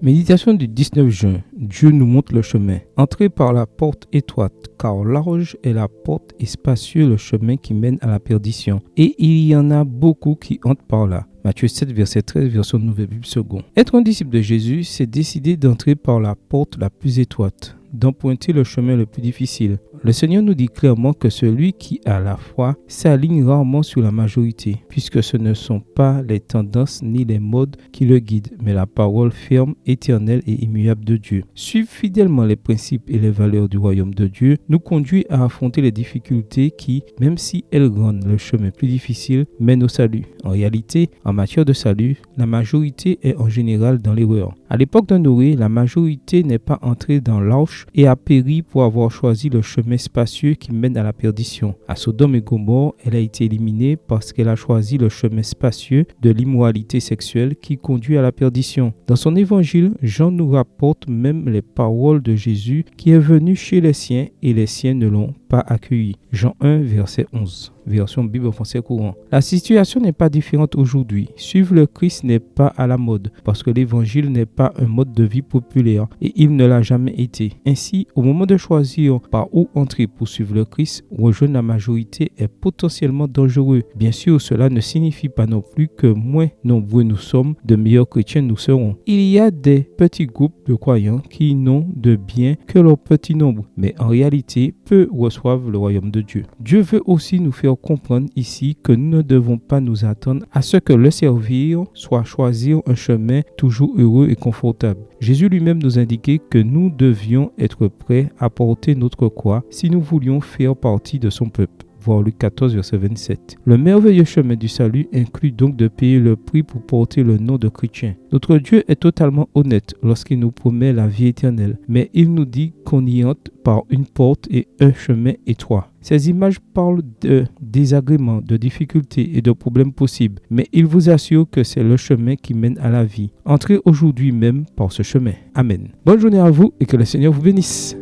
Méditation du 19 juin. Dieu nous montre le chemin. Entrez par la porte étroite, car large est la porte et spacieux le chemin qui mène à la perdition. Et il y en a beaucoup qui entrent par là. Matthieu 7, verset 13, version Nouvelle Bible seconde. Être un disciple de Jésus, c'est décider d'entrer par la porte la plus étroite, d'emprunter le chemin le plus difficile. Le Seigneur nous dit clairement que celui qui a la foi s'aligne rarement sur la majorité, puisque ce ne sont pas les tendances ni les modes qui le guident, mais la parole ferme, éternelle et immuable de Dieu. Suivre fidèlement les principes et les valeurs du royaume de Dieu nous conduit à affronter les difficultés qui, même si elles rendent le chemin plus difficile, mènent au salut. En réalité, en matière de salut, la majorité est en général dans l'erreur. À l'époque de Noé, la majorité n'est pas entrée dans l'arche et a péri pour avoir choisi le chemin spacieux qui mène à la perdition. À Sodome et Gomorrhe, elle a été éliminée parce qu'elle a choisi le chemin spacieux de l'immoralité sexuelle qui conduit à la perdition. Dans son évangile, Jean nous rapporte même les paroles de Jésus qui est venu chez les siens et les siens ne l'ont pas accueilli. Jean 1, verset 11. Version Bible français courant. La situation n'est pas différente aujourd'hui. Suivre le Christ n'est pas à la mode parce que l'évangile n'est pas un mode de vie populaire et il ne l'a jamais été. Ainsi, au moment de choisir par où entrer pour suivre le Christ, rejoindre la majorité est potentiellement dangereux. Bien sûr, cela ne signifie pas non plus que moins nombreux nous sommes, de meilleurs chrétiens nous serons. Il y a des petits groupes de croyants qui n'ont de bien que leur petit nombre, mais en réalité, peu reçoivent le royaume de Dieu. Dieu veut aussi nous faire comprendre ici que nous ne devons pas nous attendre à ce que le servir soit choisir un chemin toujours heureux et confortable. Jésus lui-même nous indiquait que nous devions être prêts à porter notre croix si nous voulions faire partie de son peuple. Voir Luc 14, verset 27. Le merveilleux chemin du salut inclut donc de payer le prix pour porter le nom de chrétien. Notre Dieu est totalement honnête lorsqu'il nous promet la vie éternelle, mais il nous dit qu'on y entre par une porte et un chemin étroit. Ces images parlent de désagréments, de difficultés et de problèmes possibles, mais il vous assure que c'est le chemin qui mène à la vie. Entrez aujourd'hui même par ce chemin. Amen. Bonne journée à vous et que le Seigneur vous bénisse.